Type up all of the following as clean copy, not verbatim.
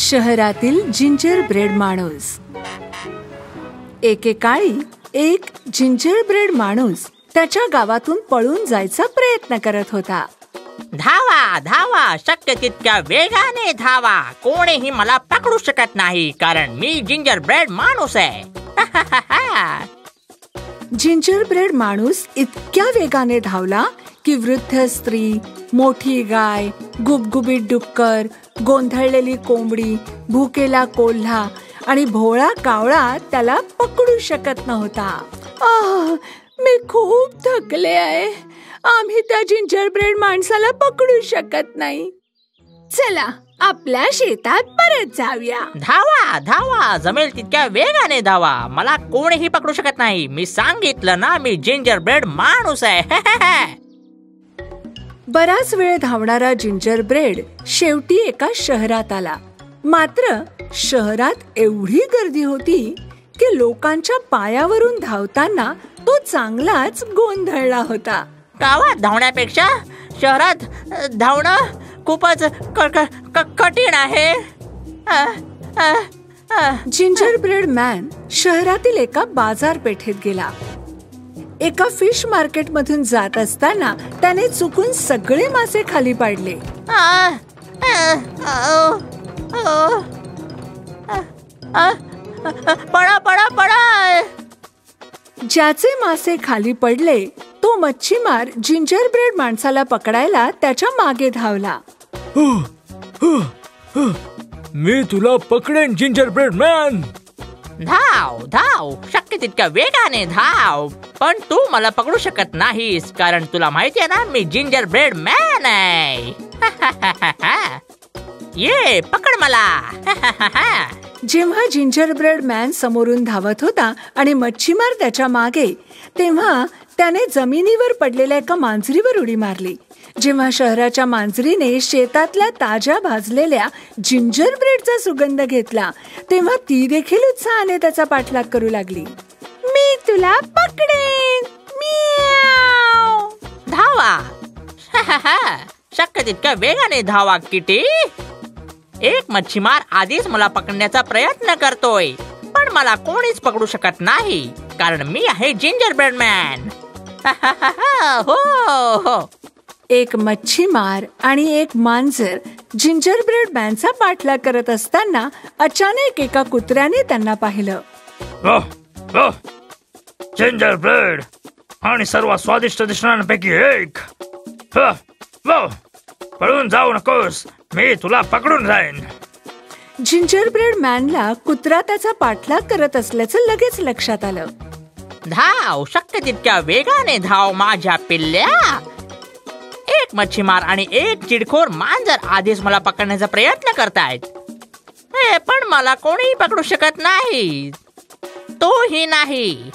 शहरातील ginger bread माणूस. एकेकाळी एक जिंजर ब्रेड माणूस त्याच्या गावातून पळून जायचा प्रयत्न करत होता. धावा धावा, शक्य तितक्या वेगाने धावा. कोणीही मला पकडू शकत नाही, कारण मी जिंजर ब्रेड माणूस आहे. जिंजर ब्रेड माणूस इतक्या वेगाने धावला की वृद्ध स्त्री, मोठी गाय, गुबगुबीत डुक्कर, गोंधळलेली कोंबडी, भुकेला कोल्हा आणि भोळा कावळा त्याला पकडू शकत नव्हता. मी खूप थकले आहे. आम्ही त्या जिंजर ब्रेड माणसाला पकडू शकत नाही. चला आपल्या शेतात परत जाऊया. धावा धावा, जमेल तितक्या वेगाने धावा. मला कोणीही पकडू शकत नाही. मी सांगितलं ना, मी जिंजर ब्रेड माणूस आहे. बराच वेळ धावणारा जिंजर ब्रेड शेवटी एका शहरात आला. मात्र शहरात एवढी गर्दी होती की लोकांच्या पायावरून धावताना तो चांगलाच गोंधळला होता. गावात धावण्यापेक्षा शहरात धावणं खूपच कठीण आहे. जिंजर ब्रेड मॅन शहरातील एका बाजारपेठेत गेला. एका फिश मार्केट मधून जात असताना त्याने चुकून सगळे मासे खाली पाडले. पळा पळा पळा. ज्याचे मासे खाली पडले तो मच्छीमार जिंजर ब्रेड माणसाला पकडायला त्याच्या मागे धावला. मी तुला पकडेन जिंजर ब्रेड मॅन. धाव धाव, शक्य तितक्या वेगाने धाव. पण तू मला पकडू शकत नाहीस, कारण तुला माहिती आहे ना, मी जिंजर ब्रेड मॅन आहे. ये पकड मला. जेव्हा जिंजर ब्रेड मॅन समोरून धावत होता आणि मच्छीमार त्याच्या मागे, तेव्हा त्याने जमिनीवर पडलेल्या एका मांजरीवर उडी मारली. जेव्हा शहराच्या मांजरीने शेतातल्या ताज्या भाजलेल्या जिंजर ब्रेडचा सुगंध घेतला, तेव्हा ती देखील उत्साहाने त्याचा पाठलाग करू लागली. मी तुला पकडेन. म्याव. धावा. शक्य तितक्या वेगाने धावा किटी. एक मच्छीमार आधीच मला पकडण्याचा प्रयत्न करतोय, पण मला कोणीच पकडू शकत नाही, कारण मी आहे जिंजर ब्रेड मॅन. हो. एक मच्छीमार आणि एक मांजर जिंजर ब्रेड मॅनचा पाठलाग करत असताना अचानक एका कुत्र्याने त्यांना पाहिलं. जिंजर ब्रेड आणि सर्वात स्वादिष्ट दिसणाऱ्यांपैकी एक. पळून जाऊ नकोस, मी तुला पकडून जाईन. जिंजर ब्रेड मॅनला कुत्रा त्याचा पाठलाग करत असल्याचं लगेच लक्षात आलं. धाव, शक्य तितक्या वेगाने धाव माझ्या पिल्ल्या. एक मच्छीमार आणि एक चिडखोर मांजर आधीच मला पकडण्याचा प्रयत्न करतायत, पण मला कोणीही पकडू शकत नाही. तोही नाही.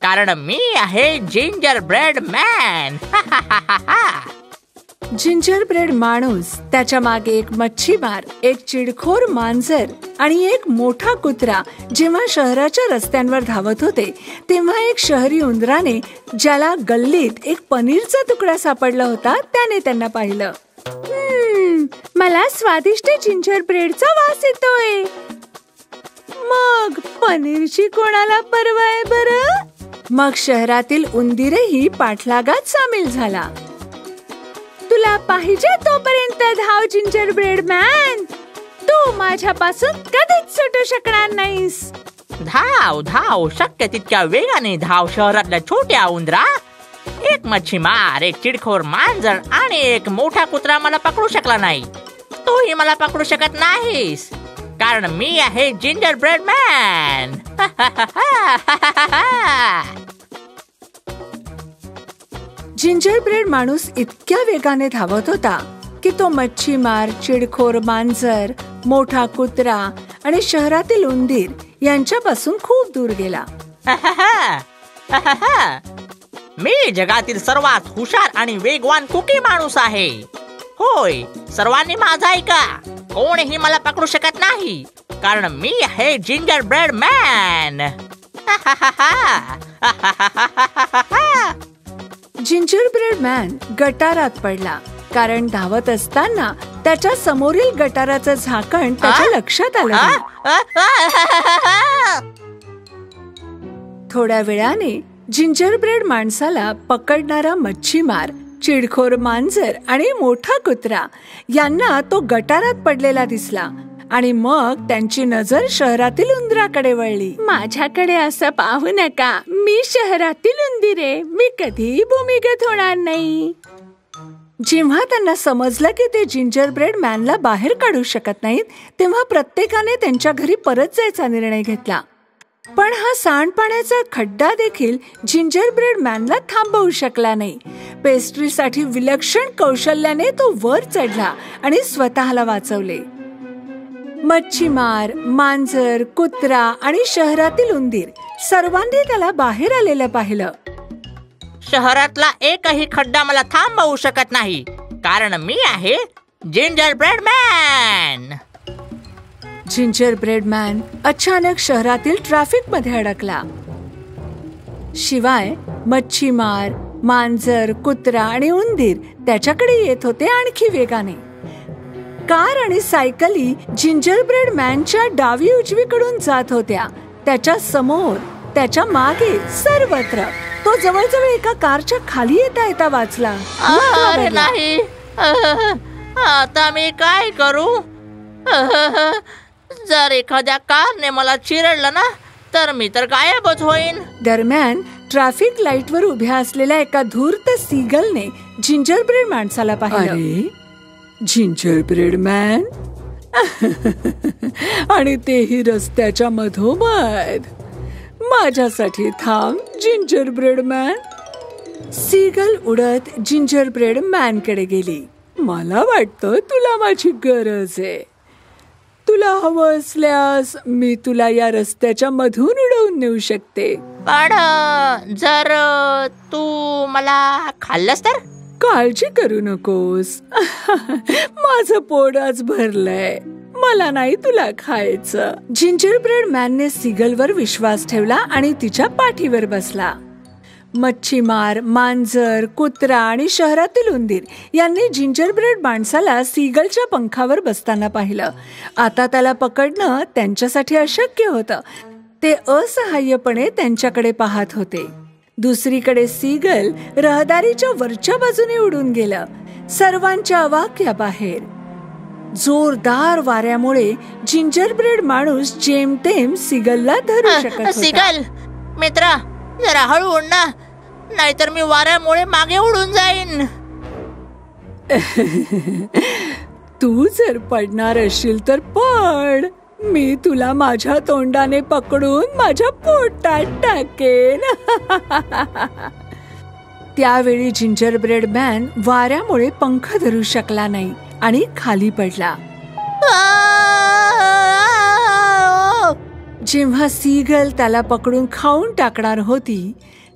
कारण मी आहे ginger bread man. Ginger bread माणूस, त्याच्या मागे एक मच्छीमार, एक चिडखोर मांजर आणि एक मोठा कुत्रा जेव्हा शहराच्या रस्त्यांवर धावत होते, तेव्हा एक शहरी उंदराने, ज्याला गल्लीत एक पनीरचा तुकडा सापडला होता, त्याने त्यांना पाहिलं. मला स्वादिष्ट जिंजर ब्रेडचा वास येतोय. मग पनीरची कोणाला पर्वा आहे बरं? मग शहरातील उंदीरही पाठलागात सामील झाला. तुला पाहिजे तोपर्यंत धाव जिंजर ब्रेड मॅन. तू माझ्यापासून कधीच सुटू शकणार नाहीस. धाव धाव, शक्य तितक्या वेगाने धाव शहरातल्या छोट्या उंदरा. एक मच्छीमार, एक चिडखोर मांजर आणि एक मोठा कुत्रा मला पकडू शकला नाही. तूही मला पकडू शकत नाहीस, कारण मी आहे ginger bread man. Ginger bread माणूस इतक्या वेगाने धावत होता की तो मच्छीमार, चिडखोर मांजर, मोठा कुत्रा आणि शहरातील उंदीर यांच्यापासून खूप दूर गेला. मी जगातील सर्वात हुशार आणि वेगवान कुकी माणूस आहे. होय, सर्वांनी माझा ऐका. कोणीही मला पकडू शकत नाही, कारण मी आहे ginger bread man. Ginger bread man गटारात पडला, कारण धावत असताना त्याच्या समोरील गटाराचं झाकण त्याच्या लक्षात आलं नाही. थोड्या वेळाने जिंजरब्रेड माणसाला पकडणारा मच्छीमार, चिडखोर मांजर आणि मोठा कुत्रा यांना तो गटारात पडलेला दिसला आणि मग त्यांची नजर शहरातील उंदराकडे वळली. माझ्याकडे असं पाहू नका, मी शहरातील उंदीर आहे, मी कधीही भूमिगत होणार नाही. जेव्हा त्यांना समजलं की ते जिंजरब्रेड मॅनला बाहेर काढू शकत नाहीत, तेव्हा प्रत्येकाने त्यांच्या घरी परत जायचा निर्णय घेतला. पण हा सांडपाण्याचा खड्डा देखील जिंजरब्रेड मॅनला थांबवू शकला नाही. पेस्ट्रीसाठी विलक्षण कौशल्याने तो वर चढला आणि स्वतःला वाचवले. मच्छीमार, मांजर, कुत्रा आणि शहरातील उंदीर सर्वांनी त्याला बाहेर आलेलं पाहिलं. शहरातला एकही खड्डा मला थांबवू शकत नाही, कारण मी आहे जिंजरब्रेड मॅन. जिंजरब्रेड मॅन अचानक शहरातील ट्रॅफिक मध्ये अडकला. शिवाय मच्छीमार, मांजर, कुत्रा आणि उंदीर त्याच्याकडे येत होते आणखी वेगाने. कार आणि सायकली जिंजरब्रेड मॅनच्या डावी उजवीकडून जात होत्या. त्याच्या समोर, त्याच्या मागे, सर्वत्र तो जवळजवळ एका कारच्या खाली येता वाचला. अरे नाही, आता मी काय करू? जर एखाद्या कारने मला चिरडलं ना, तर मी तर गायबच होईन. दरम्यान ट्रॅफिक लाईट वर उभ्या असलेल्या एका धूर्त सीगलने जिंजरब्रेड माणसाला पाहिलं. अरे, जिंजरब्रेड मॅन, आणि तेही रस्त्याच्या मधोमध. माझ्यासाठी थांब जिंजरब्रेड मॅन. सीगल उडत जिंजरब्रेड मॅन कडे गेली. मला वाटतं तुला माझी गरज आहे. तुला हवं असल्यास मी तुला या रस्त्याच्या मधून उडवून नेऊ शकते. पण जर तू मला खाल्लंस तर? काळजी करू नकोस, माझं पोट आज भरलंय, मला नाही तुला खायचं. जिंजरब्रेड मॅनने सीगलवर विश्वास ठेवला आणि तिच्या पाठीवर बसला. मच्छीमार, मांजर, कुत्रा आणि शहरातील उंदीर यांनी जिंजरब्रेड माणसाला सीगलच्या पंखावर बसताना पाहिलं. आता त्याला पकडणं त्यांच्यासाठी अशक्य होतं. ते असहाय्यपणे त्यांच्याकडे पाहत होते. दुसरीकडे सीगल रहदारीच्या वरच्या बाजूने उडून गेलं, सर्वांच्या अवाक्याबाहेर. जोरदार वाऱ्यामुळे जिंजरब्रेड माणूस जेमतेम सीगलला धरू शकत होता. सीगल मित्रा, जरा हळू उड ना, नाहीतर मी वाऱ्यामुळे मागे उडून जाईन. तू जर पडणार असशील तर पड, मी तुला माझ्या तोंडाने पकडून माझ्या पोटात टाकेन. त्यावेळी जिंजरब्रेड मॅन वाऱ्यामुळे पंख धरू शकला नाही आणि खाली पडला. जेव्हा सीगल त्याला पकडून खाऊन टाकणार होती,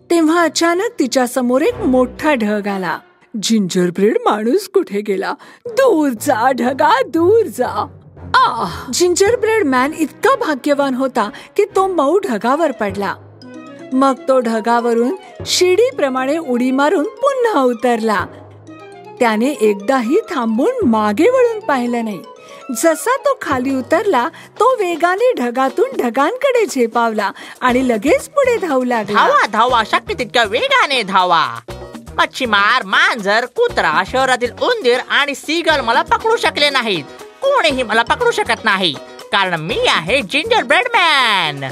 तेव्हा अचानक तिच्या समोर एक मोठा ढग आला. जिंजरब्रेड माणूस कुठे गेला? दूर जा ढगा, दूर जा. जिंजरब्रेड मॅन इतका भाग्यवान होता की तो मऊ ढगावर पडला. मग तो ढगावरून शिडीप्रमाणे उडी मारून पुन्हा उतरला. त्याने एकदाही थांबून मागे वळून पाहिलं नाही. जसा तो खाली उतरला, तो वेगाने ढगातून ढगांकडे झेपावला आणि लगेच पुढे धावू लागला. धावा धावा, शक्य तितक्या वेगाने धावा. मच्छीमार, मांजर, कुत्रा, शहरातील उंदीर आणि सीगल मला पकडू शकले नाहीत. कोणीही मला पकडू शकत नाही, कारण मी आहे जिंजरब्रेड मॅन.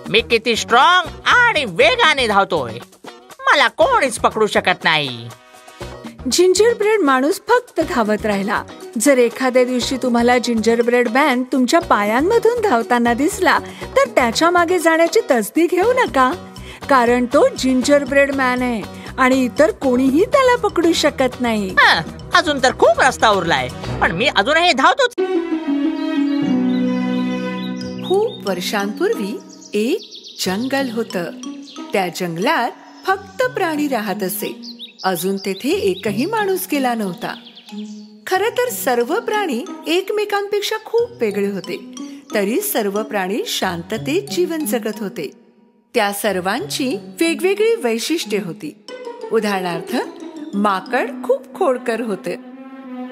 मी किती स्ट्रॉंग आणि वेगाने धावतोय, मला कोणीच पकडू शकत नाही. जिंजरब्रेड माणूस फक्त धावत राहिला. जर एखाद्या दिवशी तुम्हाला जिंजरब्रेड मॅन तुमच्या पायांमधून धावताना दिसला, तर त्याच्या मागे जाण्याची तसदी घेऊ नका, कारण तो जिंजरब्रेड मॅन आहे आणि इतर कोणीही त्याला पकडू शकत नाही. अजून तर खूप रस्ता उरलाय, पण मी अजूनही धावतोच. खूप वर्षांपूर्वी एक जंगल होतं. त्या जंगलात फक्त प्राणी राहत असे. अजून तेथे एकही माणूस गेला नव्हता. खरं तर सर्व प्राणी एकमेकांपेक्षा खूप वेगळे होते, तरी सर्व प्राणी शांततेत जीवन जगत होते. त्या सर्वांची वेगवेगळी वैशिष्ट्ये होती. उदाहरणार्थ, माकड खूप खोडकर होते,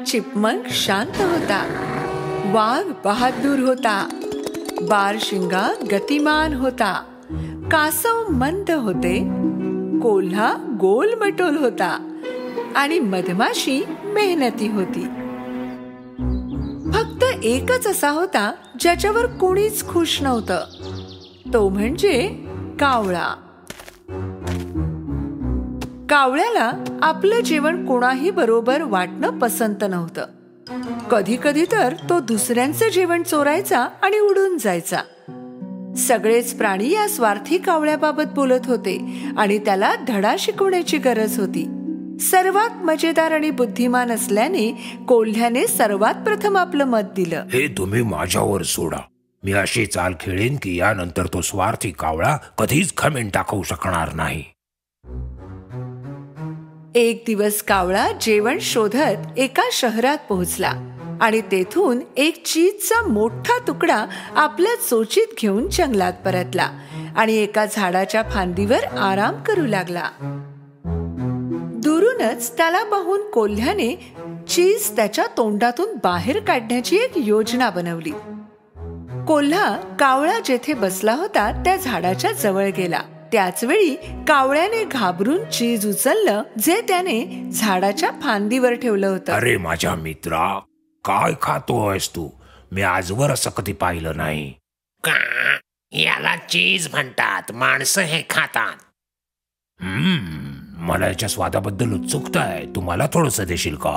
चिपमंक शांत होता, वाघ बहादूर होता, बारशिंगा गतिमान होता, कासव मंद होते, कोल्हा गोलमटोल होता आणि मधमाशी मेहनती होती. फक्त एकच असा होता ज्याच्यावर कोणीच खुश नव्हतं, तो म्हणजे कावळा. कावळ्याला आपलं जेवण कोणाही बरोबर वाटणं पसंत नव्हतं. कधी कधी तर तो दुसऱ्यांचं जेवण चोरायचा आणि उडून जायचा. सगळेच प्राणी या स्वार्थी कावळ्याबाबत बोलत होते आणि त्याला धडा शिकवण्याची गरज होती. सर्वात मजेदार आणि बुद्धिमान असल्याने कोल्ह्याने सर्वात प्रथम आपलं मत दिलं. हे तुम्ही माझ्यावर सोडा. मी अशी चाल खेळेन की यानंतर तो स्वार्थी कावळा कधीच खमेन टाकवू शकणार नाही. एक दिवस कावळा जेवण शोधत एका शहरात पोहोचला आणि तेथून एक चीजचा मोठा तुकडा आपल्या चोचीत घेऊन जंगलात परतला आणि एका झाडाच्या फांदीवर आराम करू लागला. दुरूनच त्याला पाहून कोल्ह्याने चीज त्याच्या तोंडातून बाहेर काढण्याची एक योजना बनवली. कोल्हा कावळा जेथे बसला होता त्या झाडाच्या जवळ गेला. त्याच वेळी कावळ्याने घाबरून चीज उचललं जे त्याने झाडाच्या फांदीवर ठेवलं होतं. अरे माझ्या मित्रा, काय खातोयस तू? मी आजवर असं कधी पाहिलं नाही. का याला चीज म्हणतात, माणसं हे खातात. मला याच्या स्वादाबद्दल उत्सुकता आहे. तू मला थोडंसं देशील का?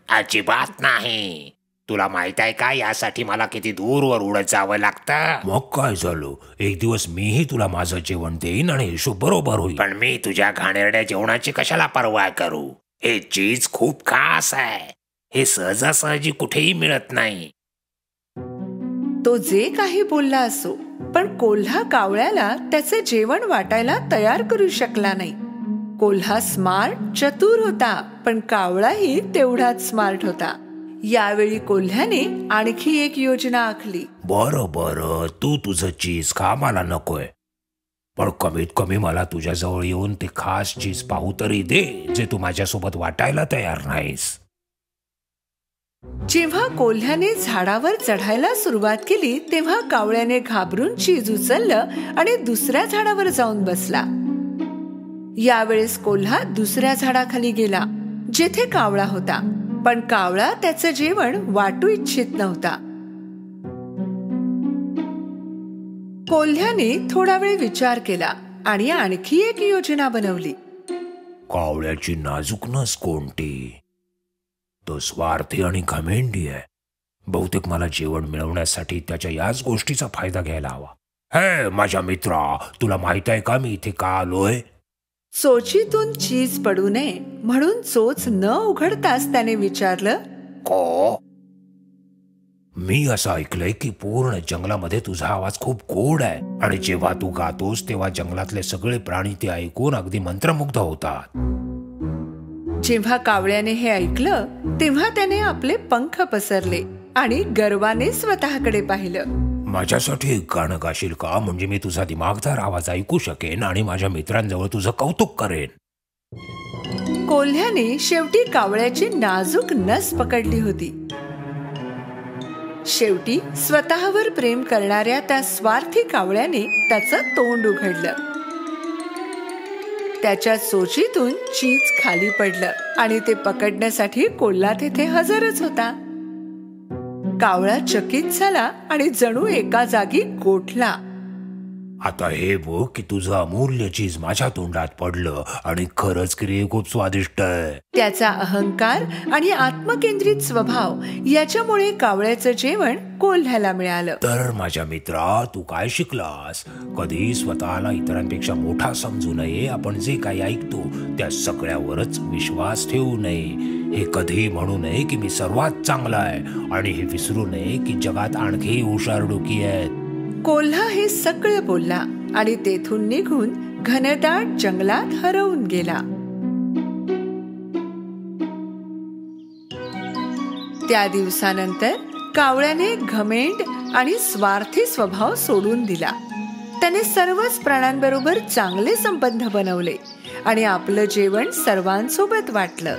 अजिबात नाही. तुला माहित आहे का यासाठी मला किती दूरवर उडत जावं लागतं? मग काय झालं? एक दिवस मीही तुला माझं जेवण देईन आणि हिशोब बरोबर होईल. पण मी तुझ्या घाणेरड्या जेवणाची कशाला पर्वा करू? हे चीज खूप खास आहे. हे सहजासहजी कुठेही मिळत नाही. तो जे काही बोलला असो, पण कोल्हा कावळ्याला त्याचे जेवण वाटायला तयार करू शकला नाही. कोल्हा स्मार्ट, चतुर होता, पण कावळाही तेवढाच स्मार्ट होता. यावेळी कोल्ह्याने आणखी एक योजना आखली. बरं, तू तुझं चीज खा, मला नकोय. पण कमीत कमी मला तुझ्या जवळ येऊन ते खास चीज पाहू तरी दे जे तू माझ्यासोबत वाटायला तयार नाहीस. जेव्हा कोल्ह्याने झाडावर चढायला सुरुवात केली तेव्हा कावळ्याने घाबरून चीज उचललं आणि दुसऱ्या झाडावर जाऊन बसला. यावेळेस कोल्हा दुसऱ्या झाडाखाली गेला जेथे कावळा होता, पण कावळा त्याचं जेवण वाटू इच्छित नव्हता. कोल्ह्याने थोडा वेळ विचार केला आणि आणखी एक योजना बनवली. कावळ्याची नाजूकनस कोणती? तो स्वार्थी आणि घमेंडी आहे. बहुतेक मला जेवण मिळवण्यासाठी त्याच्या याच गोष्टीचा फायदा घ्यायला हवा. हे माझ्या मित्रा, तुला माहित आहे का मी इथे का आलोय? चोचीतून चीज पडू नये म्हणून चोच न उघडताच त्याने विचारलं. को? मी असं ऐकलंय की पूर्ण जंगलामध्ये तुझा आवाज खूप गोड आहे आणि जेव्हा तू गातोस तेव्हा जंगलातले सगळे प्राणी ते ऐकून अगदी मंत्रमुग्ध होतात. जेव्हा कावळ्याने हे ऐकलं तेव्हा त्याने आपले पंख पसरले आणि गर्वाने स्वतःकडे पाहिलं. माझ्यासाठी एक गाणं गाशील का? म्हणजे मी तुझा दिमागदार आवाज ऐकू शकेन आणि माझ्या मित्रांजवळ तुझं कौतुक करेन. कोल्ह्याने शेवटी कावळ्याची नाजूक नस पकडली होती. शेवटी स्वतःवर प्रेम करणाऱ्या त्या स्वार्थी कावळ्याने त्याचं तोंड उघडलं. त्याच्या चोचीतून चीज खाली पडलं आणि ते पकडण्यासाठी कोल्हा तेथे हजरच होता. कावळा चकित झाला आणि जणू एका जागी गोठला. आता हे बघ की तुझं अमूल्य चीज माझ्या तोंडात पडलं आणि खरंच की रे खूप स्वादिष्ट आहे. त्याचा अहंकार आणि आत्मकेंद्रित स्वभाव याच्यामुळे कावळ्याचं जेवण कोल्ह्याला मिळालं. तर माझ्या मित्रा, तू काय शिकलास? कधी स्वतःला इतरांपेक्षा मोठा समजू नये. आपण जे काही ऐकतो त्या सगळ्यावरच विश्वास ठेवू नये. हे कधी म्हणू नये की मी सर्वात चांगला आहे आणि हे विसरू नये की जगात आणखी हुशार डोकी आहेत. कोल्हा हे सगळं बोलला आणि तेथून निघून घनदाट जंगलात हरवून गेला. त्या दिवसानंतर कावळ्याने घमेंड आणि स्वार्थी स्वभाव सोडून दिला. त्याने सर्वच प्राण्यांबरोबर चांगले संबंध बनवले आणि आपलं जेवण सर्वांसोबत वाटलं.